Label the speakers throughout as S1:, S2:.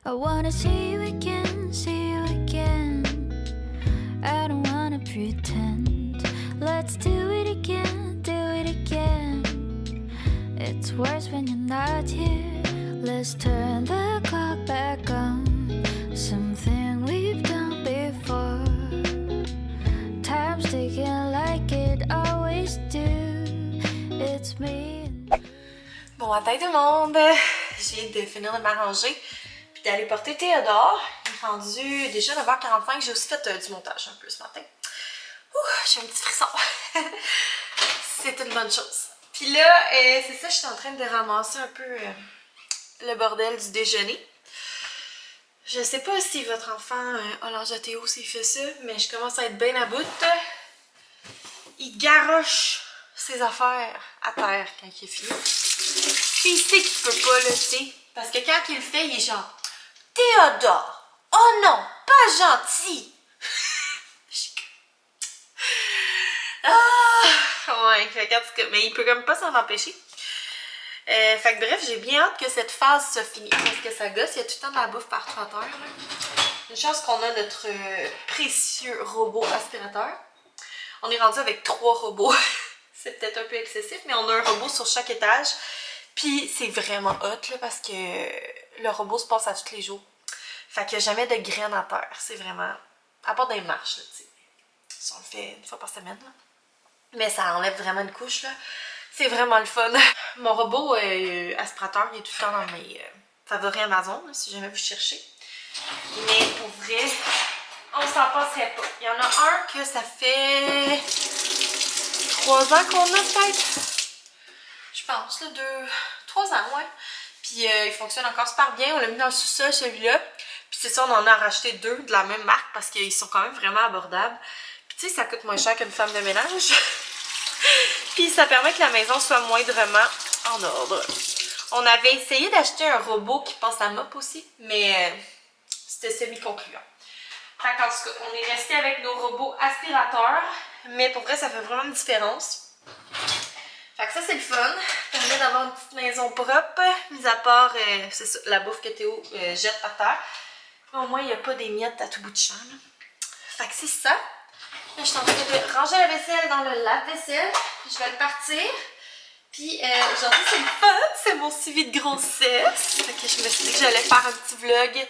S1: I wanna see you again, see you again. I don't wanna pretend. Let's do it again, do it again. It's worse when you're not here. Let's turn the clock back on. Something we've done before. Time's ticking like it always do. It's me.
S2: Bon matin tout le monde! Je viens de finir de m'arranger puis d'aller porter Théodore. Il est rendu déjà 9h45. J'ai aussi fait du montage un peu ce matin. Ouh, j'ai un petit frisson. C'est une bonne chose. Puis là, c'est ça, je suis en train de ramasser un peu le bordel du déjeuner. Je sais pas si votre enfant a l'âge de Théo s'il fait ça, mais je commence à être bien à bout. Il garoche ses affaires à terre quand il est fini. Puis il sait qu'il peut pas, là, tu sais. Parce que quand il le fait, il est genre Théodore! Oh non! Pas gentil! Ouais, fait mais il peut comme pas s'en empêcher. Fait que bref, j'ai bien hâte que cette phase se finisse. Parce que ça gosse, il y a tout le temps de la bouffe partout à terre. Une chance qu'on a notre précieux robot aspirateur. On est rendu avec 3 robots. C'est peut-être un peu excessif, mais on a un robot sur chaque étage. Puis c'est vraiment hot là, parce que le robot se passe à tous les jours. Fait qu'il n'y a jamais de graines à terre. C'est vraiment... À part des marches, là, tu sais. Ça, on le fait une fois par semaine, là. Mais ça enlève vraiment une couche, là. C'est vraiment le fun. Mon robot aspirateur, il est tout le temps dans mes favoris Amazon, là, si jamais vous cherchez. Mais pour vrai, on s'en passerait pas. Il y en a un que ça fait 3 ans qu'on a peut-être. Je pense, là, 3 ans, ouais. Puis il fonctionne encore super bien. On l'a mis dans le sous-sol, celui-là. Puis c'est ça, on en a racheté 2 de la même marque parce qu'ils sont quand même vraiment abordables. Puis tu sais, ça coûte moins cher qu'une femme de ménage. Puis ça permet que la maison soit moindrement en ordre. On avait essayé d'acheter un robot qui passe à mop aussi, mais c'était semi-concluant. Fait qu'en tout cas, on est resté avec nos robots aspirateurs. Mais pour vrai, ça fait vraiment une différence. Fait que ça, c'est le fun. Ça permet d'avoir une petite maison propre. Mis à part, c'est ça, la bouffe que Théo jette par terre. Mais au moins, il n'y a pas des miettes à tout bout de champ. Là. Fait que c'est ça. Là, je suis en train de ranger la vaisselle dans le lave-vaisselle. Je vais le partir. Puis aujourd'hui, c'est le fun. C'est mon suivi de grossesse. Fait que je me suis dit que j'allais faire un petit vlog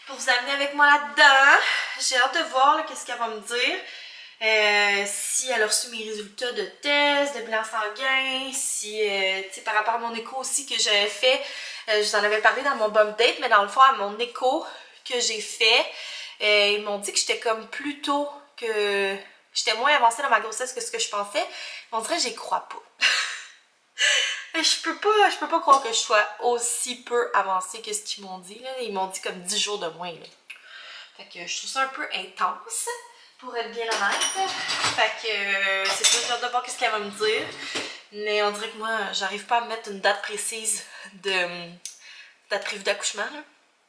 S2: pour vous amener avec moi là-dedans. J'ai hâte de voir qu'est-ce qu'elle va me dire. Si elle a reçu mes résultats de test, de bilan sanguin, si, tu sais, par rapport à mon écho aussi que j'avais fait, je vous en avais parlé dans mon bump date, mais dans le fond, à mon écho que j'ai fait, ils m'ont dit que j'étais comme plus tôt, que j'étais moins avancée dans ma grossesse que ce que je pensais. On dirait que j'y crois pas. Je peux pas croire que je sois aussi peu avancée que ce qu'ils m'ont dit, là. Ils m'ont dit comme 10 jours de moins, là. Fait que je trouve ça un peu intense. Pour être bien honnête. Fait que c'est ça, j'ai hâte de voir ce qu'elle va me dire. Mais on dirait que moi, j'arrive pas à me mettre une date précise de date prévue d'accouchement.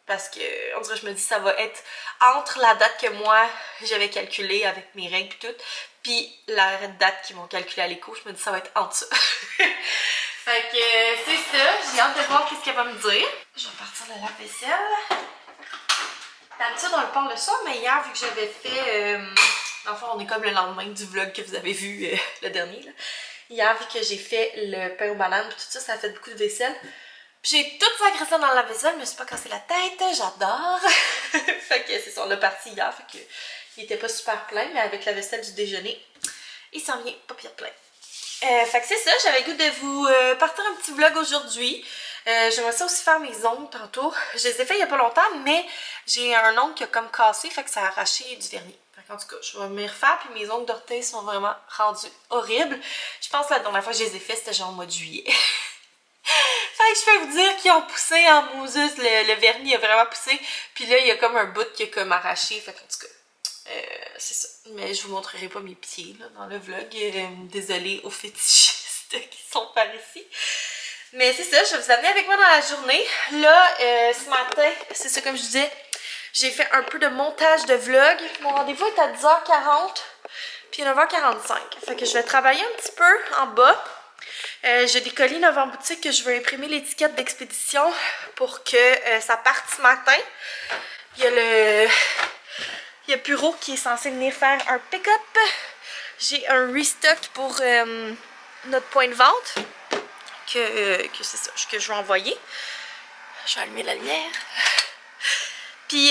S2: Parce que on dirait que je me dis que ça va être entre la date que moi j'avais calculée avec mes règles et tout, puis la date qu'ils m'ont calculée à l'écho, je me dis que ça va être entre ça. Fait que c'est ça, j'ai hâte de voir ce qu'elle va me dire. Je vais partir de la vaisselle. D'habitude, on le parle le soir, mais hier, vu que j'avais fait... enfin, on est comme le lendemain du vlog que vous avez vu, le dernier. Là. Hier, vu que j'ai fait le pain aux bananes et tout ça, ça a fait beaucoup de vaisselle. Puis j'ai tout sacré ça dans la vaisselle, je me suis pas cassé la tête, j'adore. Fait que c'est ça, on l'a parti hier, fait que il était pas super plein, mais avec la vaisselle du déjeuner, il s'en vient pas pire plein. Fait que c'est ça, j'avais le goût de vous partir un petit vlog aujourd'hui. J'aimerais ça aussi faire mes ongles tantôt. Je les ai fait il y a pas longtemps, mais j'ai un ongle qui a comme cassé, fait que ça a arraché du vernis. En tout cas, je vais me refaire, puis mes ongles d'orteil sont vraiment rendus horribles. Je pense que la dernière fois que je les ai fait, c'était genre au mois de juillet. Fait que je peux vous dire qu'ils ont poussé en mouseuse, le vernis a vraiment poussé. Puis là, il y a comme un bout qui a comme arraché, fait qu'en tout cas, c'est ça. Mais je vous montrerai pas mes pieds là, dans le vlog. Désolée aux fétichistes qui sont par ici. Mais c'est ça, je vais vous amener avec moi dans la journée. Là, ce matin, c'est ça comme je disais, j'ai fait un peu de montage de vlog. Mon rendez-vous est à 10h40, puis 9h45. Fait que je vais travailler un petit peu en bas. J'ai des colis Novembre Boutique que je veux imprimer l'étiquette d'expédition pour que ça parte ce matin. Il y a Bureau qui est censé venir faire un pick-up. J'ai un restock pour notre point de vente que c'est ça, que je vais envoyer. Je vais allumer la lumière. Puis,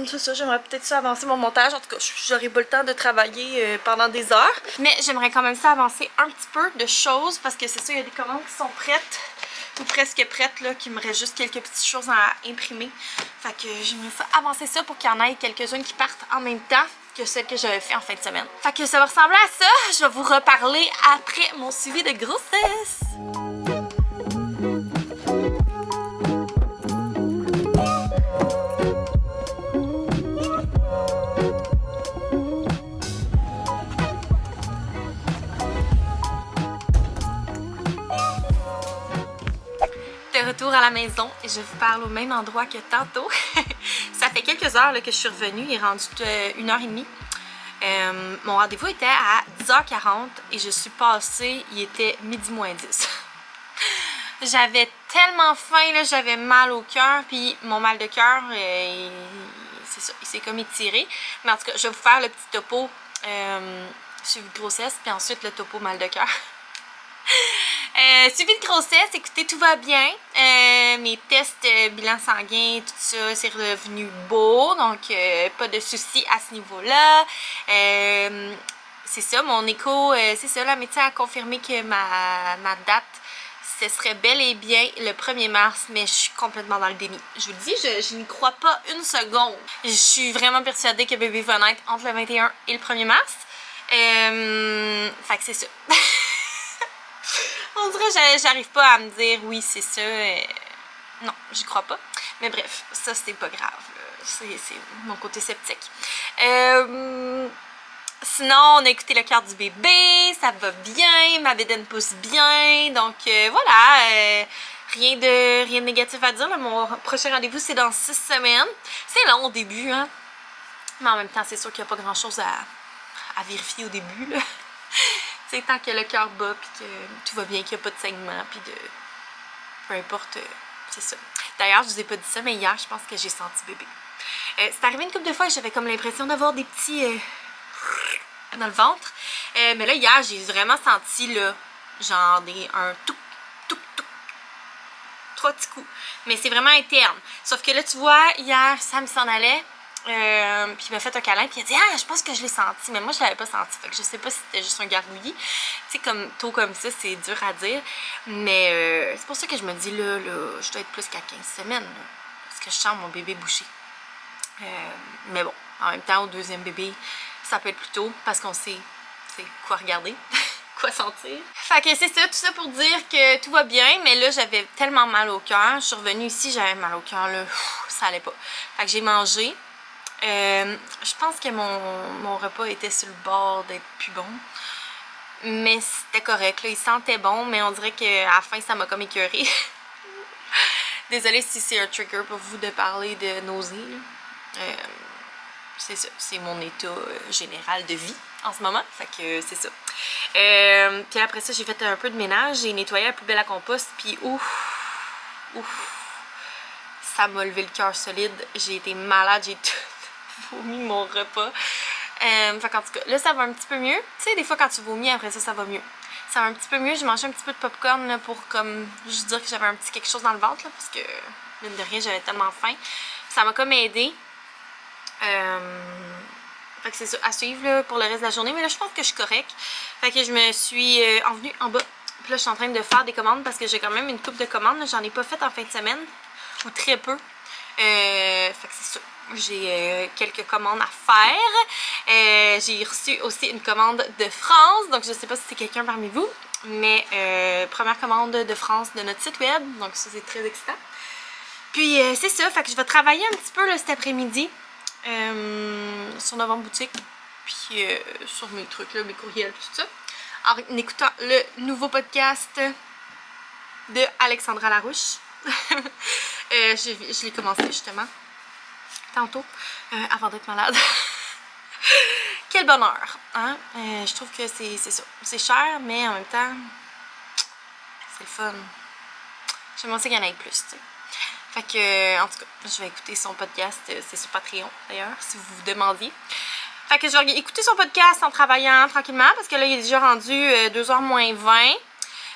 S2: c'est ça, j'aimerais peut-être ça avancer mon montage. En tout cas, j'aurai pas le temps de travailler pendant des heures. Mais j'aimerais quand même ça avancer un petit peu de choses parce que c'est ça, il y a des commandes qui sont prêtes ou presque prêtes, là, qu'il me reste juste quelques petites choses à imprimer. Fait que j'aimerais ça avancer ça pour qu'il y en ait quelques-unes qui partent en même temps que celles que j'avais fait en fin de semaine. Fait que ça va ressembler à ça. Je vais vous reparler après mon suivi de grossesse. Retour à la maison et je vous parle au même endroit que tantôt. Ça fait quelques heures là, que je suis revenue, il est rendu 1h30. Mon rendez-vous était à 10h40 et je suis passée, il était midi moins 10. J'avais tellement faim, j'avais mal au cœur, puis mon mal de cœur, c'est ça, il s'est comme étiré. Mais en tout cas, je vais vous faire le petit topo suivi de grossesse, puis ensuite le topo mal de cœur. Suivi de grossesse, écoutez, tout va bien. Mes tests bilan sanguin, tout ça, c'est revenu beau. Donc, pas de soucis à ce niveau-là. C'est ça, mon écho, c'est ça, la médecin a confirmé que ma date, ce serait bel et bien le 1er mars, mais je suis complètement dans le déni. Je vous le dis, je n'y crois pas une seconde. Je suis vraiment persuadée que bébé va naître entre le 21 et le 1er mars. Fait que c'est ça. On dirait que j'arrive pas à me dire oui c'est ça, non j'y crois pas, mais bref ça c'est pas grave, c'est mon côté sceptique. Sinon on a écouté le cœur du bébé, ça va bien, ma bédaine pousse bien, donc voilà, rien de négatif à dire là. Mon prochain rendez-vous c'est dans 6 semaines, c'est long au début hein, mais en même temps c'est sûr qu'il n'y a pas grand chose à vérifier au début là. C'est tant que le cœur bat, puis que tout va bien, qu'il n'y a pas de saignement, puis de... peu importe, c'est ça. D'ailleurs, je vous ai pas dit ça, mais hier, je pense que j'ai senti bébé. C'est arrivé une couple de fois et j'avais comme l'impression d'avoir des petits... dans le ventre. Mais là, hier, j'ai vraiment senti, là, genre un touc, touc, touc. 3 petits coups. Mais c'est vraiment interne. Sauf que là, tu vois, hier, Sam s'en allait. Puis il m'a fait un câlin, puis il a dit « Ah, je pense que je l'ai senti. » Mais moi, je l'avais pas senti. Fait que je sais pas si c'était juste un gargouillis. Tu sais, comme tôt comme ça, c'est dur à dire. Mais c'est pour ça que je me dis, là, je dois être plus qu'à 15 semaines. Là, parce que je sens mon bébé bouché. Mais bon, en même temps, au deuxième bébé, ça peut être plus tôt, parce qu'on sait quoi regarder. Quoi sentir. Fait que c'est ça, tout ça pour dire que tout va bien, mais là j'avais tellement mal au cœur. Je suis revenue ici, j'avais mal au cœur, là, ça allait pas. Fait que j'ai mangé. Je pense que mon repas était sur le bord d'être plus bon. Mais c'était correct, là, il sentait bon, mais on dirait qu'à la fin ça m'a comme écœurée. Désolée si c'est un trigger pour vous de parler de nausées. C'est ça, c'est mon état général de vie en ce moment, fait que c'est ça. Puis après ça, j'ai fait un peu de ménage, j'ai nettoyé la poubelle à compost, puis ouf, ça m'a levé le cœur solide. J'ai été malade, j'ai tout vomi mon repas. Fait qu'en tout cas, là ça va un petit peu mieux. Tu sais, des fois quand tu vomis, après ça, ça va mieux. Ça va un petit peu mieux, j'ai mangé un petit peu de popcorn là, pour comme juste dire que j'avais un petit quelque chose dans le ventre, là, parce que mine de rien, j'avais tellement faim. Ça m'a comme aidé. Fait que c'est ça à suivre là, pour le reste de la journée, mais là je pense que je suis correcte. Fait que je me suis envenue en bas. Puis là je suis en train de faire des commandes parce que j'ai quand même une couple de commandes. J'en ai pas fait en fin de semaine, ou très peu. Fait que c'est ça. J'ai quelques commandes à faire. J'ai reçu aussi une commande de France, donc je sais pas si c'est quelqu'un parmi vous, mais première commande de France de notre site web, donc ça c'est très excitant. Puis c'est ça, fait que je vais travailler un petit peu là, cet après-midi. Sur Novembre Boutique, puis sur mes trucs, là, mes courriels, tout ça, en écoutant le nouveau podcast de Alexandra Larouche. Je l'ai commencé justement tantôt, avant d'être malade. Quel bonheur, hein? Je trouve que c'est ça. C'est cher, mais en même temps, C'est le fun. J'aimerais ça qu'il y en ait plus, tu sais. Fait que, en tout cas, je vais écouter son podcast. C'est sur Patreon, d'ailleurs, si vous vous demandiez. Fait que je vais écouter son podcast en travaillant tranquillement, parce que là, il est déjà rendu 2h moins 20.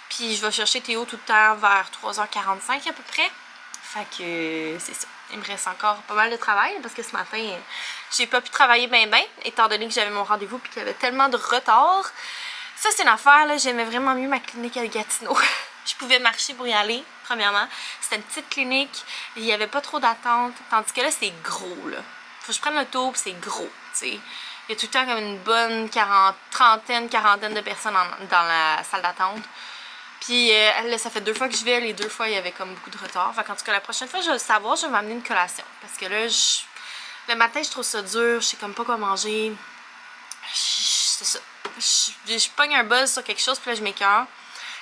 S2: Puis je vais chercher Théo tout le temps vers 3h45 à peu près. Fait que c'est ça. Il me reste encore pas mal de travail, parce que ce matin, j'ai pas pu travailler ben, étant donné que j'avais mon rendez-vous puis qu'il y avait tellement de retard. Ça, c'est une affaire, là. J'aimais vraiment mieux ma clinique à Gatineau. Je pouvais marcher pour y aller, premièrement. C'était une petite clinique, il n'y avait pas trop d'attente. Tandis que là, c'est gros, là. Faut que je prenne le tour, puis c'est gros, tu sais. Il y a tout le temps comme une bonne quarantaine de personnes dans la salle d'attente. Puis là, ça fait 2 fois que je vais, les 2 fois, il y avait comme beaucoup de retard. Fait qu'en tout cas, la prochaine fois, je vais le savoir, je vais m'amener une collation. Parce que là, le matin, je trouve ça dur, je sais comme pas quoi manger. C'est ça. Je pogne un buzz sur quelque chose, puis là, je m'écœure.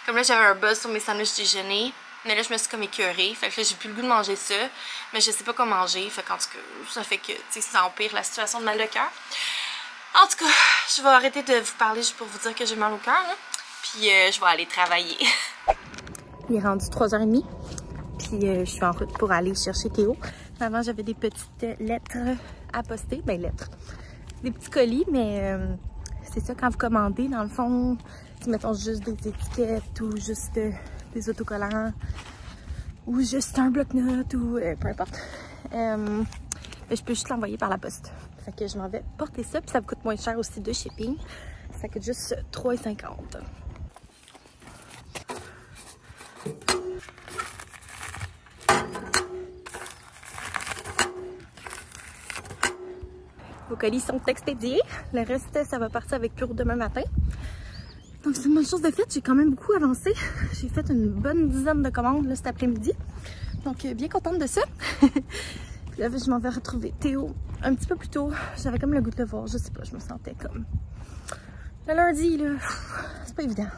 S2: Comme là, j'avais un buzz sur mes sandwichs déjeuner. Mais là, je me suis comme écœurée. Fait que là, j'ai plus le goût de manger ça. Mais je sais pas quoi manger. Fait qu'en tout cas, ça fait que, tu sais, ça empire la situation de mal de cœur. En tout cas, je vais arrêter de vous parler juste pour vous dire que j'ai mal au cœur, là. Puis je vais aller travailler. Il est rendu 3h30. Puis je suis en route pour aller chercher Théo. Avant, j'avais des petites lettres à poster. Ben, lettres. Des petits colis, mais c'est ça, quand vous commandez, dans le fond, si mettons juste des étiquettes ou juste des autocollants ou juste un bloc-notes ou peu importe, ben, je peux juste l'envoyer par la poste. Fait que je m'en vais porter ça, puis ça me coûte moins cher aussi de shipping. Ça coûte juste 3,50 $. Vos colis sont expédiés. Le reste, ça va partir avec Pure demain matin. Donc c'est une bonne chose de faite. J'ai quand même beaucoup avancé. J'ai fait une bonne dizaine de commandes là, cet après-midi. Donc bien contente de ça. Puis là, je m'en vais retrouver Théo un petit peu plus tôt. J'avais comme le goût de le voir. Je sais pas, je me sentais comme... Le lundi, là, c'est pas évident.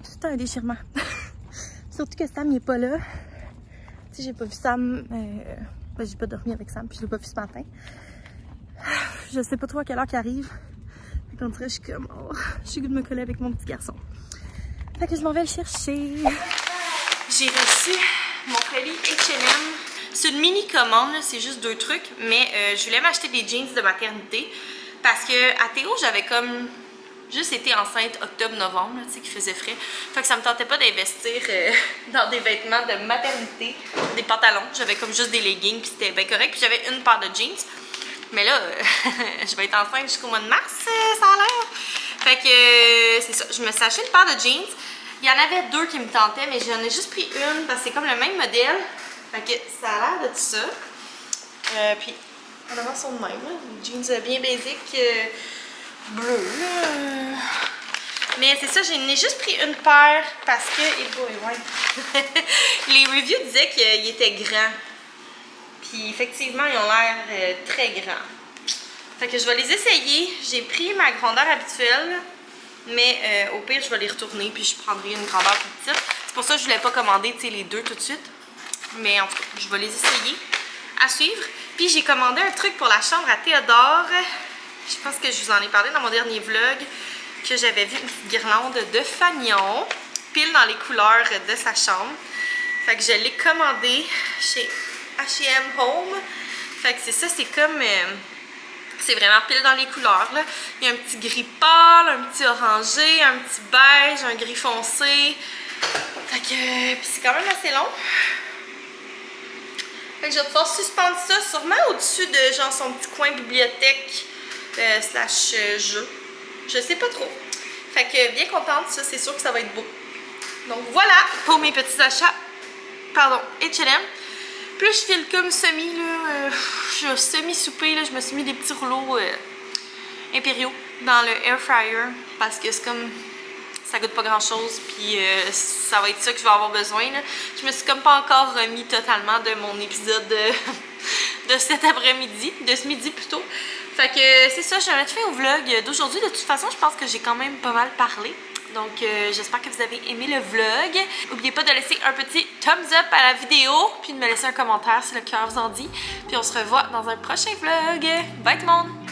S2: C'est tout le temps un déchirement. Surtout que Sam, il est pas là. Tu sais, j'ai pas vu Sam. Ben, j'ai pas dormi avec Sam, puis je l'ai pas vu ce matin. Je sais pas trop à quelle heure qu'il arrive. Fait qu'on dirait, je suis comme, oh, je suis goût de me coller avec mon petit garçon. Fait que je m'en vais le chercher. J'ai reçu mon colis H&M. C'est une mini commande, c'est juste 2 trucs, mais je voulais m'acheter des jeans de maternité parce que à Théo, j'avais comme juste été enceinte octobre-novembre, tu sais, qui faisait frais. Fait que ça me tentait pas d'investir dans des vêtements de maternité, des pantalons. J'avais comme juste des leggings, puis c'était bien correct. Puis j'avais une paire de jeans. Mais là, je vais être enceinte jusqu'au mois de mars, ça a l'air. Fait que c'est ça, je me suis acheté une paire de jeans. Il y en avait 2 qui me tentaient, mais j'en ai juste pris une parce que c'est comme le même modèle. Fait que ça a l'air de tout ça. Puis, en avant, sont de même, là. Des jeans bien basiques, bleus, là. Mais c'est ça, j'en ai juste pris une paire parce que... ouais. Les reviews disaient qu'il était grand. Puis effectivement, ils ont l'air très grands. Fait que je vais les essayer. J'ai pris ma grandeur habituelle, mais au pire, je vais les retourner puis je prendrai une grandeur plus petite. C'est pour ça que je voulais pas commander les 2 tout de suite. Mais en tout cas, je vais les essayer à suivre. Puis j'ai commandé un truc pour la chambre à Théodore. Je pense que je vous en ai parlé dans mon dernier vlog, que j'avais vu une petite guirlande de fanion, pile dans les couleurs de sa chambre. Fait que je l'ai commandé chez H&M Home. Fait que c'est ça, c'est comme... c'est vraiment pile dans les couleurs, là. Il y a un petit gris pâle, un petit orangé, un petit beige, un gris foncé. Fait que... puis c'est quand même assez long. Fait que je vais pouvoir suspendre ça sûrement au-dessus de genre son petit coin bibliothèque slash jeu. Je sais pas trop. Fait que bien contente, ça, c'est sûr que ça va être beau. Donc voilà pour mes petits achats. Pardon, H&M. Plus je file comme semi, là, je suis semi-soupée, là, je me suis mis des petits rouleaux impériaux dans le air fryer parce que c'est comme, ça goûte pas grand chose, puis ça va être ça que je vais avoir besoin, là. Je me suis comme pas encore remis totalement de mon épisode de cet après-midi, de ce midi plutôt. Fait que c'est ça, je vais mettre fin au vlog d'aujourd'hui. De toute façon, je pense que j'ai quand même pas mal parlé. Donc j'espère que vous avez aimé le vlog. N'oubliez pas de laisser un petit thumbs up à la vidéo, puis de me laisser un commentaire si le cœur vous en dit. Puis on se revoit dans un prochain vlog. Bye tout le monde!